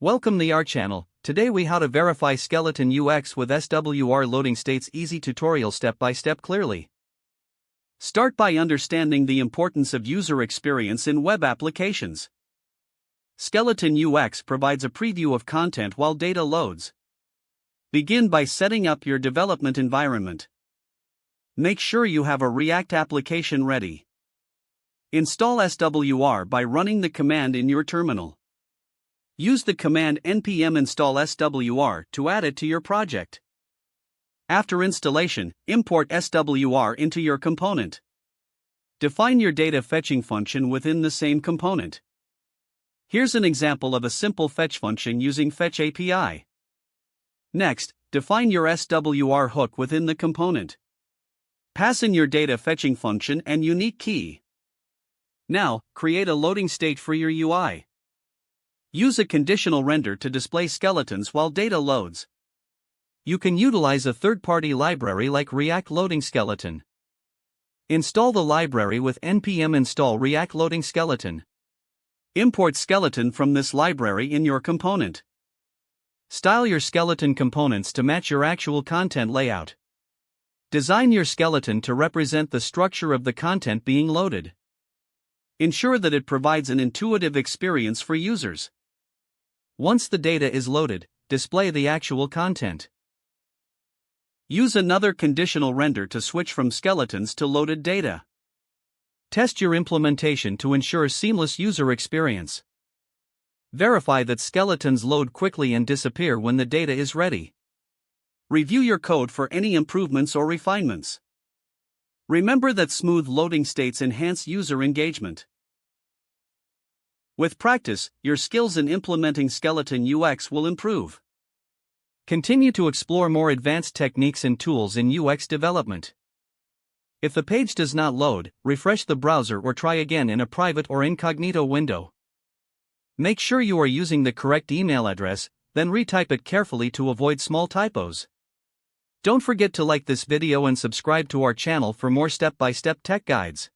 Welcome to our channel. Today we how to verify skeleton UX with SWR loading states easy tutorial step by step clearly. Start by understanding the importance of user experience in web applications. Skeleton UX provides a preview of content while data loads. Begin by setting up your development environment. Make sure you have a React application ready. Install SWR by running the command in your terminal. Use the command npm install SWR to add it to your project. After installation, import SWR into your component. Define your data fetching function within the same component. Here's an example of a simple fetch function using Fetch API. Next, define your SWR hook within the component. Pass in your data fetching function and unique key. Now, create a loading state for your UI. Use a conditional render to display skeletons while data loads. You can utilize a third-party library like React Loading Skeleton. Install the library with npm install React Loading Skeleton. Import skeleton from this library in your component. Style your skeleton components to match your actual content layout. Design your skeleton to represent the structure of the content being loaded. Ensure that it provides an intuitive experience for users. Once the data is loaded, display the actual content. Use another conditional render to switch from skeletons to loaded data. Test your implementation to ensure seamless user experience. Verify that skeletons load quickly and disappear when the data is ready. Review your code for any improvements or refinements. Remember that smooth loading states enhance user engagement. With practice, your skills in implementing skeleton UX will improve. Continue to explore more advanced techniques and tools in UX development. If the page does not load, refresh the browser or try again in a private or incognito window. Make sure you are using the correct email address, then retype it carefully to avoid small typos. Don't forget to like this video and subscribe to our channel for more step-by-step tech guides.